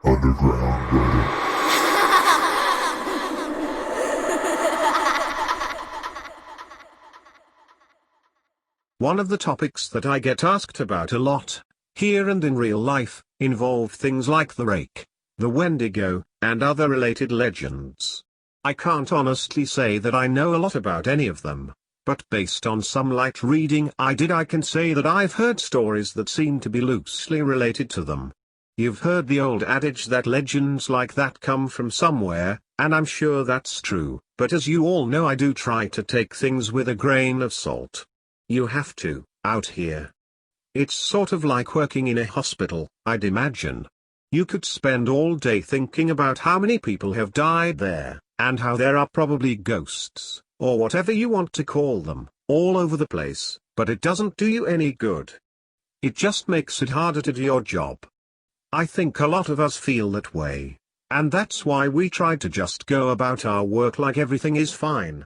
underground, brother. One of the topics that I get asked about a lot, here and in real life, involve things like the rake, the Wendigo, and other related legends. I can't honestly say that I know a lot about any of them, but based on some light reading I did, I can say that I've heard stories that seem to be loosely related to them. You've heard the old adage that legends like that come from somewhere, and I'm sure that's true, but as you all know, I do try to take things with a grain of salt. You have to, out here. It's sort of like working in a hospital, I'd imagine. You could spend all day thinking about how many people have died there, and how there are probably ghosts, or whatever you want to call them, all over the place, but it doesn't do you any good. It just makes it harder to do your job. I think a lot of us feel that way, and that's why we try to just go about our work like everything is fine.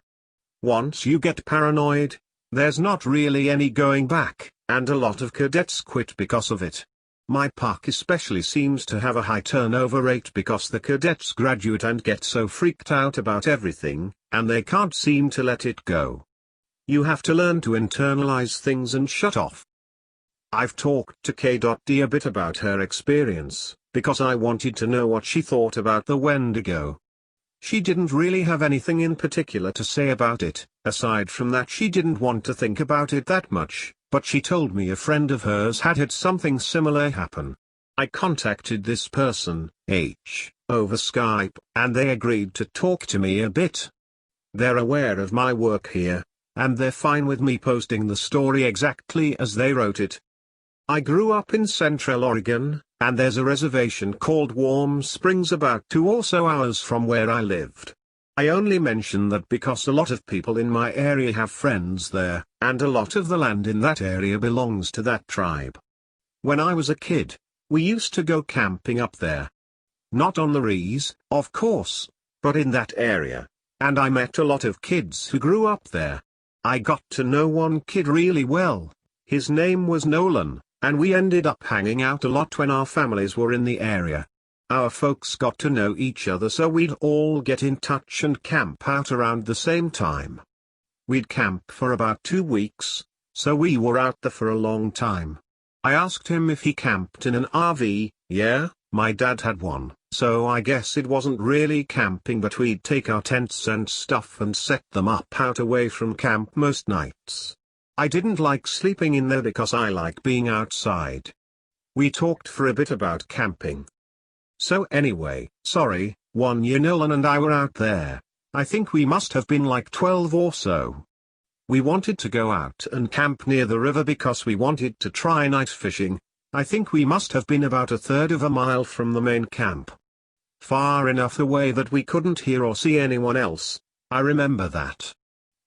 Once you get paranoid, there's not really any going back, and a lot of cadets quit because of it. My park especially seems to have a high turnover rate because the cadets graduate and get so freaked out about everything, and they can't seem to let it go. You have to learn to internalize things and shut off. I've talked to K.D a bit about her experience, because I wanted to know what she thought about the Wendigo. She didn't really have anything in particular to say about it, aside from that she didn't want to think about it that much, but she told me a friend of hers had something similar happen. I contacted this person, H, over Skype, and they agreed to talk to me a bit. They're aware of my work here, and they're fine with me posting the story exactly as they wrote it. I grew up in Central Oregon, and there's a reservation called Warm Springs about 2 or so hours from where I lived. I only mention that because a lot of people in my area have friends there, and a lot of the land in that area belongs to that tribe. When I was a kid, we used to go camping up there. Not on the Rees, of course, but in that area, and I met a lot of kids who grew up there. I got to know one kid really well. His name was Nolan, and we ended up hanging out a lot when our families were in the area. Our folks got to know each other, so we'd all get in touch and camp out around the same time. We'd camp for about 2 weeks, so we were out there for a long time. I asked him if he camped in an RV. Yeah, my dad had one, so I guess it wasn't really camping, but we'd take our tents and stuff and set them up out away from camp most nights. I didn't like sleeping in there because I like being outside. We talked for a bit about camping. So anyway, sorry, 1 year Nolan and I were out there. I think we must have been like 12 or so. We wanted to go out and camp near the river because we wanted to try night fishing. I think we must have been about 1/3 of a mile from the main camp. Far enough away that we couldn't hear or see anyone else. I remember that.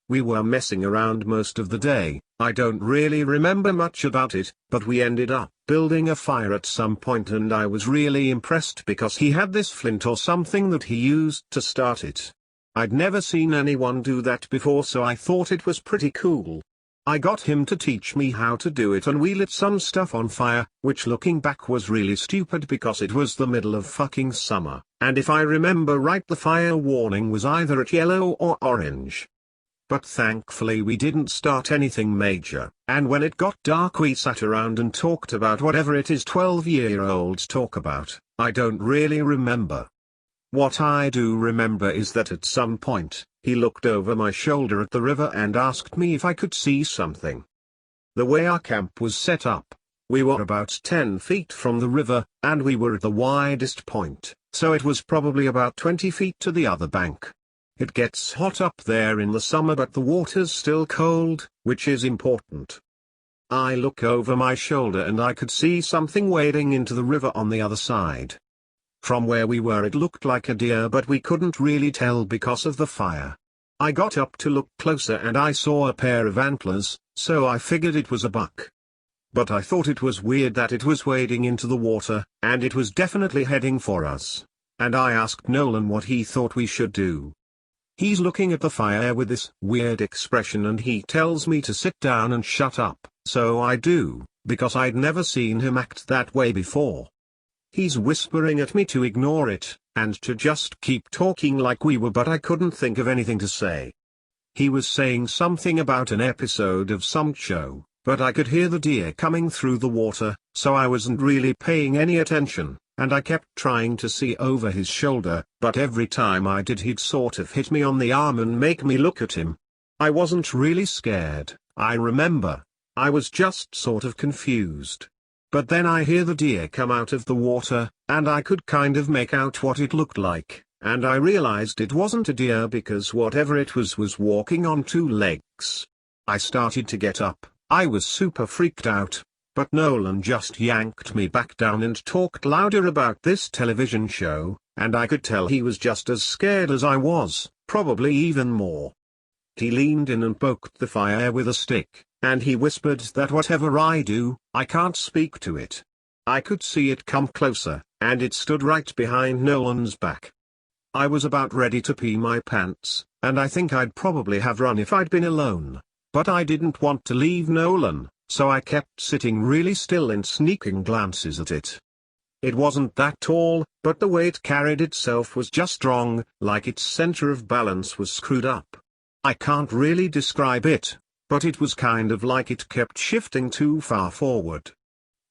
We were messing around most of the day. I don't really remember much about it, but we ended up building a fire at some point, and I was really impressed because he had this flint or something that he used to start it. I'd never seen anyone do that before, so I thought it was pretty cool. I got him to teach me how to do it, and we lit some stuff on fire, which looking back was really stupid because it was the middle of fucking summer, and if I remember right, the fire warning was either at yellow or orange. But thankfully we didn't start anything major, and when it got dark we sat around and talked about whatever it is 12-year-olds talk about. I don't really remember. What I do remember is that at some point, he looked over my shoulder at the river and asked me if I could see something. The way our camp was set up, we were about 10 feet from the river, and we were at the widest point, so it was probably about 20 feet to the other bank. It gets hot up there in the summer, but the water's still cold, which is important. I look over my shoulder and I could see something wading into the river on the other side. From where we were it looked like a deer, but we couldn't really tell because of the fire. I got up to look closer and I saw a pair of antlers, so I figured it was a buck. But I thought it was weird that it was wading into the water, and it was definitely heading for us. And I asked Nolan what he thought we should do. He's looking at the fire with this weird expression and he tells me to sit down and shut up, so I do, because I'd never seen him act that way before. He's whispering at me to ignore it, and to just keep talking like we were, but I couldn't think of anything to say. He was saying something about an episode of some show, but I could hear the deer coming through the water, so I wasn't really paying any attention, and I kept trying to see over his shoulder, but every time I did he'd sort of hit me on the arm and make me look at him. I wasn't really scared, I remember. I was just sort of confused. But then I hear the deer come out of the water, and I could kind of make out what it looked like, and I realized it wasn't a deer because whatever it was walking on two legs. I started to get up, I was super freaked out, but Nolan just yanked me back down and talked louder about this television show, and I could tell he was just as scared as I was, probably even more. He leaned in and poked the fire with a stick, and he whispered that whatever I do, I can't speak to it. I could see it come closer, and it stood right behind Nolan's back. I was about ready to pee my pants, and I think I'd probably have run if I'd been alone, but I didn't want to leave Nolan, so I kept sitting really still and sneaking glances at it. It wasn't that tall, but the way it carried itself was just wrong, like its center of balance was screwed up. I can't really describe it, but it was kind of like it kept shifting too far forward.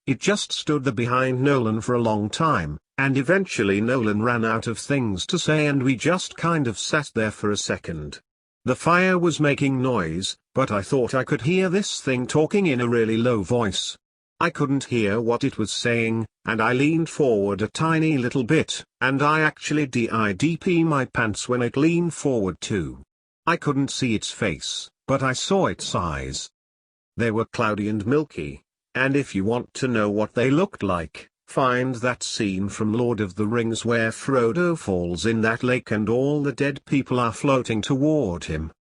It just stood there behind Nolan for a long time, and eventually Nolan ran out of things to say and we just kind of sat there for a second. The fire was making noise, but I thought I could hear this thing talking in a really low voice. I couldn't hear what it was saying, and I leaned forward a tiny little bit, and I actually did pee my pants when it leaned forward too. I couldn't see its face, but I saw its eyes. They were cloudy and milky, and if you want to know what they looked like, find that scene from Lord of the Rings where Frodo falls in that lake and all the dead people are floating toward him.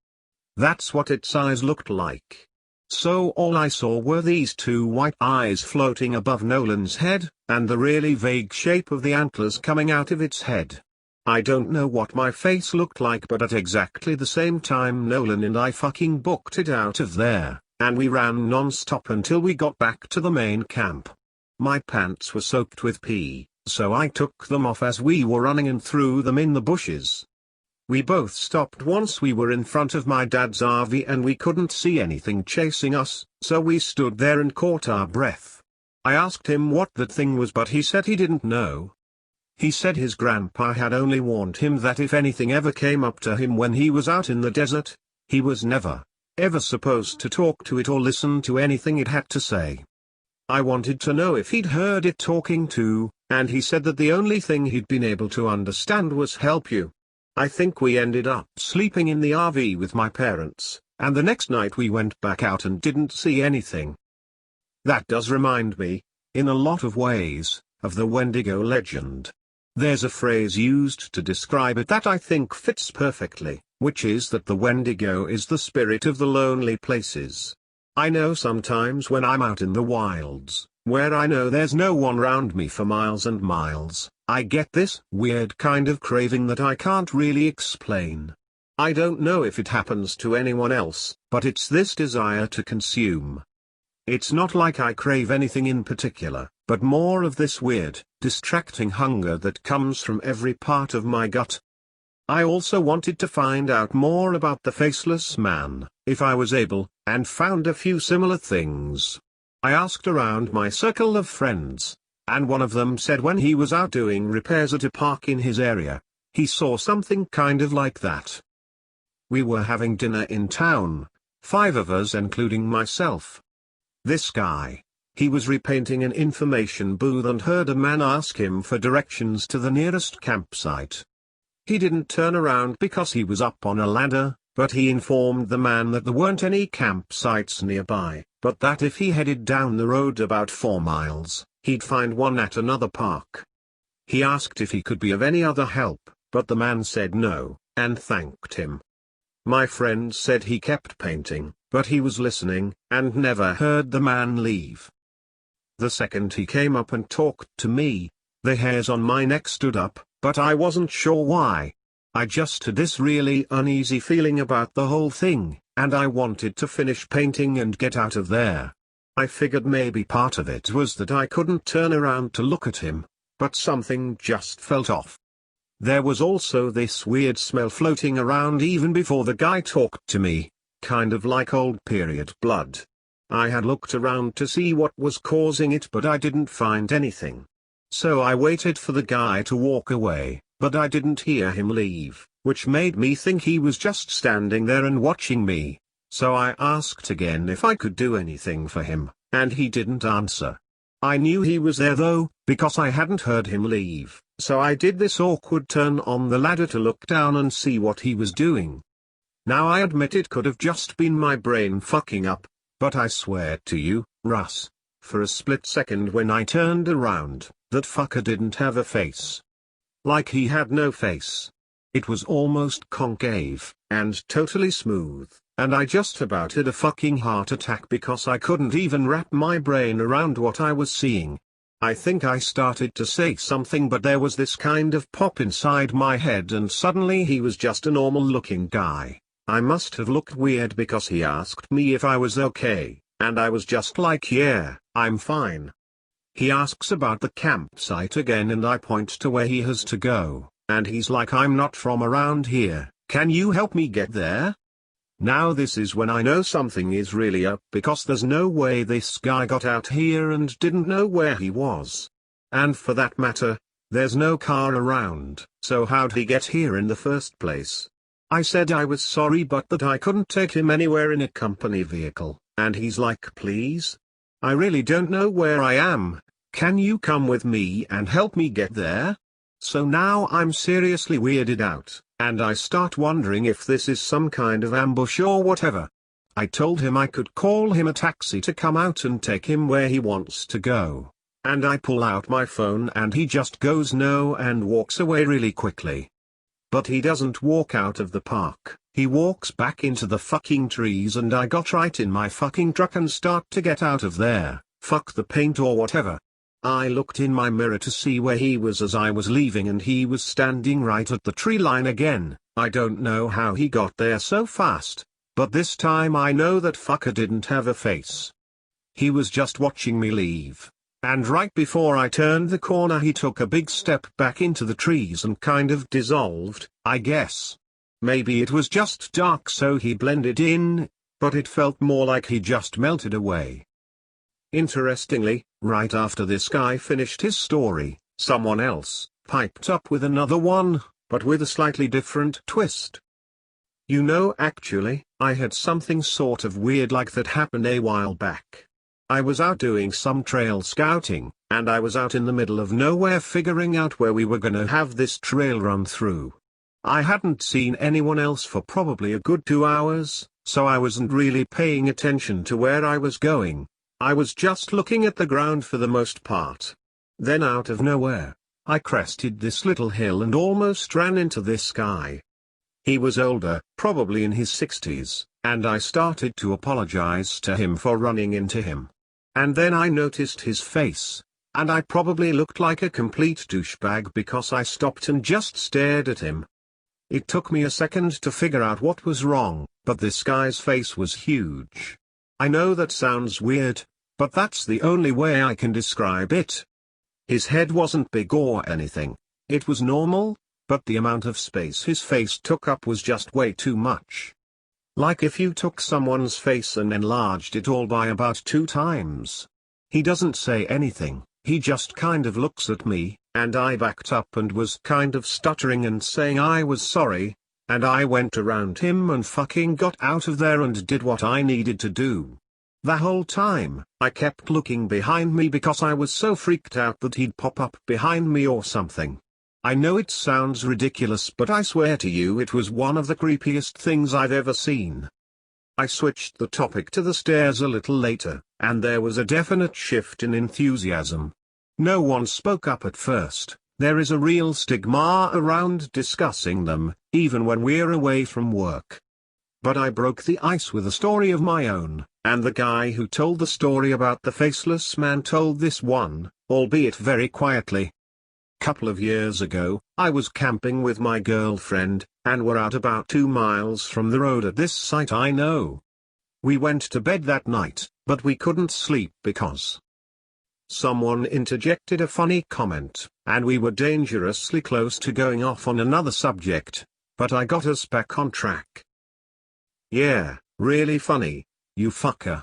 That's what its eyes looked like. So all I saw were these two white eyes floating above Nolan's head, and the really vague shape of the antlers coming out of its head. I don't know what my face looked like, but at exactly the same time Nolan and I fucking booked it out of there, and we ran non-stop until we got back to the main camp. My pants were soaked with pee, so I took them off as we were running and threw them in the bushes. We both stopped once we were in front of my dad's RV and we couldn't see anything chasing us, so we stood there and caught our breath. I asked him what that thing was, but he said he didn't know. He said his grandpa had only warned him that if anything ever came up to him when he was out in the desert, he was never, ever supposed to talk to it or listen to anything it had to say. I wanted to know if he'd heard it talking too, and he said that the only thing he'd been able to understand was help you. I think we ended up sleeping in the RV with my parents, and the next night we went back out and didn't see anything. That does remind me, in a lot of ways, of the Wendigo legend. There's a phrase used to describe it that I think fits perfectly, which is that the Wendigo is the spirit of the lonely places. I know sometimes when I'm out in the wilds, where I know there's no one around me for miles and miles, I get this weird kind of craving that I can't really explain. I don't know if it happens to anyone else, but it's this desire to consume. It's not like I crave anything in particular, but more of this weird, distracting hunger that comes from every part of my gut. I also wanted to find out more about the faceless man, if I was able, and found a few similar things. I asked around my circle of friends, and one of them said when he was out doing repairs at a park in his area, he saw something kind of like that. We were having dinner in town, 5 of us including myself. This guy, he was repainting an information booth and heard a man ask him for directions to the nearest campsite. He didn't turn around because he was up on a ladder, but he informed the man that there weren't any campsites nearby, but that if he headed down the road about 4 miles, he'd find one at another park. He asked if he could be of any other help, but the man said no, and thanked him. My friend said he kept painting, but he was listening, and never heard the man leave. The second he came up and talked to me, the hairs on my neck stood up, but I wasn't sure why. I just had this really uneasy feeling about the whole thing, and I wanted to finish painting and get out of there. I figured maybe part of it was that I couldn't turn around to look at him. but something just felt off. There was also this weird smell floating around even before the guy talked to me, kind of like old period blood. I had looked around to see what was causing it, but I didn't find anything. So I waited for the guy to walk away, but I didn't hear him leave, which made me think he was just standing there and watching me. So I asked again if I could do anything for him, and he didn't answer. I knew he was there though, because I hadn't heard him leave, so I did this awkward turn on the ladder to look down and see what he was doing. Now I admit it could have just been my brain fucking up, but I swear to you, Russ, for a split second when I turned around, that fucker didn't have a face. Like he had no face. It was almost concave, and totally smooth, and I just about had a fucking heart attack because I couldn't even wrap my brain around what I was seeing. I think I started to say something, but there was this kind of pop inside my head and suddenly he was just a normal looking guy. I must have looked weird because he asked me if I was okay, and I was just like, yeah, I'm fine. He asks about the campsite again and I point to where he has to go, and he's like, I'm not from around here, can you help me get there? Now this is when I know something is really up, because there's no way this guy got out here and didn't know where he was. And for that matter, there's no car around, so how'd he get here in the first place? I said I was sorry but that I couldn't take him anywhere in a company vehicle, and he's like, please? I really don't know where I am, can you come with me and help me get there? So now I'm seriously weirded out, and I start wondering if this is some kind of ambush or whatever. I told him I could call him a taxi to come out and take him where he wants to go, and I pull out my phone and he just goes no and walks away really quickly. But he doesn't walk out of the park, he walks back into the fucking trees and I got right in my fucking truck and start to get out of there, fuck the paint or whatever. I looked in my mirror to see where he was as I was leaving and he was standing right at the tree line again. I don't know how he got there so fast, but this time I know that fucker didn't have a face. He was just watching me leave. And right before I turned the corner he took a big step back into the trees and kind of dissolved, I guess. Maybe it was just dark so he blended in, but it felt more like he just melted away. Interestingly, right after this guy finished his story, someone else piped up with another one, but with a slightly different twist. You know, actually, I had something sort of weird like that happen a while back. I was out doing some trail scouting, and I was out in the middle of nowhere figuring out where we were gonna have this trail run through. I hadn't seen anyone else for probably a good 2 hours, so I wasn't really paying attention to where I was going. I was just looking at the ground for the most part. Then out of nowhere, I crested this little hill and almost ran into this guy. He was older, probably in his 60s, and I started to apologize to him for running into him. And then I noticed his face, and I probably looked like a complete douchebag because I stopped and just stared at him. It took me a second to figure out what was wrong, but this guy's face was huge. I know that sounds weird, but that's the only way I can describe it. His head wasn't big or anything, it was normal, but the amount of space his face took up was just way too much. Like if you took someone's face and enlarged it all by about 2 times. He doesn't say anything, he just kind of looks at me, and I backed up and was kind of stuttering and saying I was sorry, and I went around him and fucking got out of there and did what I needed to do. The whole time, I kept looking behind me because I was so freaked out that he'd pop up behind me or something. I know it sounds ridiculous, but I swear to you it was one of the creepiest things I've ever seen. I switched the topic to the stairs a little later, and there was a definite shift in enthusiasm. No one spoke up at first. There is a real stigma around discussing them, even when we're away from work. But I broke the ice with a story of my own, and the guy who told the story about the faceless man told this one, albeit very quietly. Couple of years ago, I was camping with my girlfriend, and we're out about 2 miles from the road at this site I know. We went to bed that night, but we couldn't sleep because someone interjected a funny comment, and we were dangerously close to going off on another subject, but I got us back on track. Yeah, really funny, you fucker.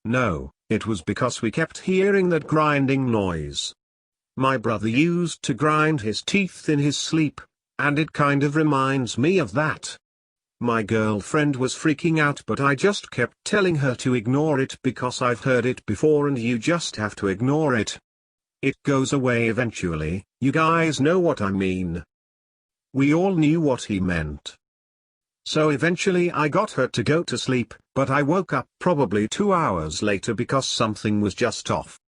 No, it was because we kept hearing that grinding noise. My brother used to grind his teeth in his sleep, and it kind of reminds me of that. My girlfriend was freaking out, but I just kept telling her to ignore it because I've heard it before and you just have to ignore it. It goes away eventually, you guys know what I mean. We all knew what he meant. So eventually I got her to go to sleep, but I woke up probably 2 hours later because something was just off.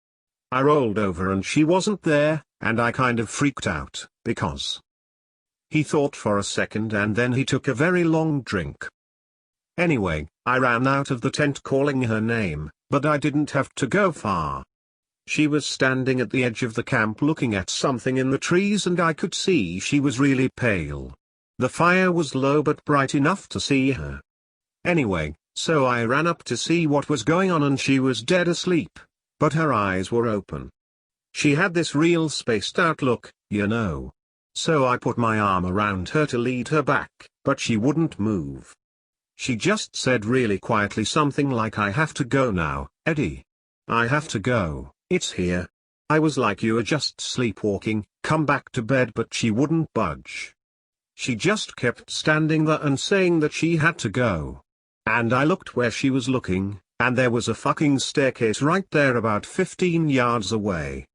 I rolled over and she wasn't there, and I kind of freaked out, because he thought for a second and then he took a very long drink. Anyway, I ran out of the tent calling her name, but I didn't have to go far. She was standing at the edge of the camp looking at something in the trees and I could see she was really pale. The fire was low but bright enough to see her. Anyway, so I ran up to see what was going on and she was dead asleep, but her eyes were open. She had this real spaced out look, you know. So I put my arm around her to lead her back, but she wouldn't move. She just said really quietly something like, "I have to go now, Eddie. I have to go, it's here." I was like, "You are just sleepwalking, come back to bed," but she wouldn't budge. She just kept standing there and saying that she had to go. And I looked where she was looking, and there was a fucking staircase right there about 15 yards away.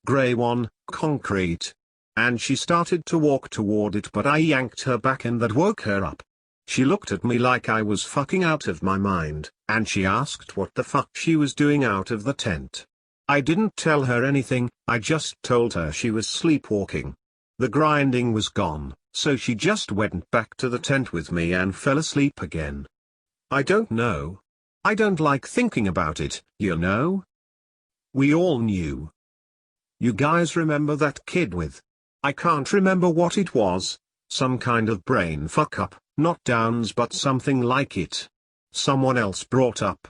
Grey one, concrete. And she started to walk toward it, but I yanked her back and that woke her up. She looked at me like I was fucking out of my mind, and she asked what the fuck she was doing out of the tent. I didn't tell her anything, I just told her she was sleepwalking. The grinding was gone, so she just went back to the tent with me and fell asleep again. I don't know. I don't like thinking about it, you know? We all knew. You guys remember that kid with, I can't remember what it was, some kind of brain fuck up, not Downs but something like it. Someone else brought up.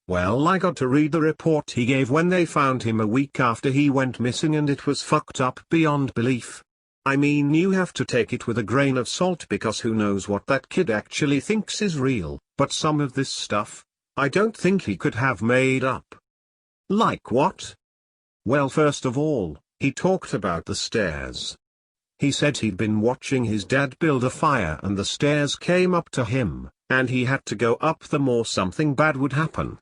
Well, I got to read the report he gave when they found him a week after he went missing, and it was fucked up beyond belief. I mean, you have to take it with a grain of salt because who knows what that kid actually thinks is real, but some of this stuff, I don't think he could have made up. Like what? Well, first of all, he talked about the stairs. He said he'd been watching his dad build a fire and the stairs came up to him, and he had to go up them or something bad would happen.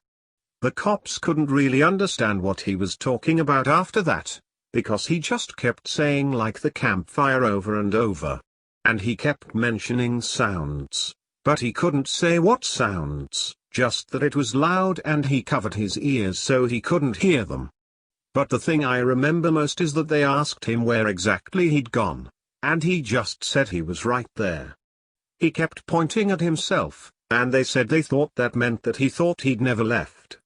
The cops couldn't really understand what he was talking about after that, because he just kept saying like the campfire over and over. And he kept mentioning sounds, but he couldn't say what sounds, just that it was loud and he covered his ears so he couldn't hear them. But the thing I remember most is that they asked him where exactly he'd gone, and he just said he was right there. He kept pointing at himself, and they said they thought that meant that he thought he'd never left.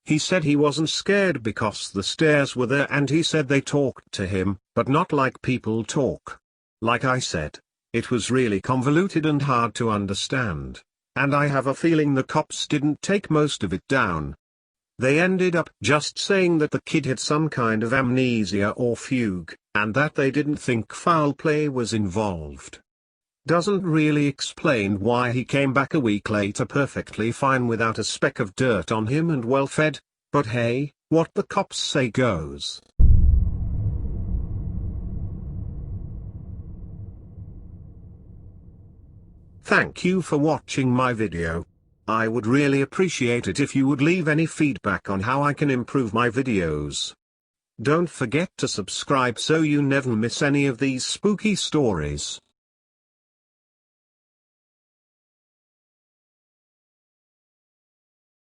He said he wasn't scared because the stairs were there, and he said they talked to him, but not like people talk. Like I said, it was really convoluted and hard to understand, and I have a feeling the cops didn't take most of it down. They ended up just saying that the kid had some kind of amnesia or fugue, and that they didn't think foul play was involved. Doesn't really explain why he came back a week later perfectly fine without a speck of dirt on him and well fed, but hey, what the cops say goes. Thank you for watching my video. I would really appreciate it if you would leave any feedback on how I can improve my videos. Don't forget to subscribe so you never miss any of these spooky stories.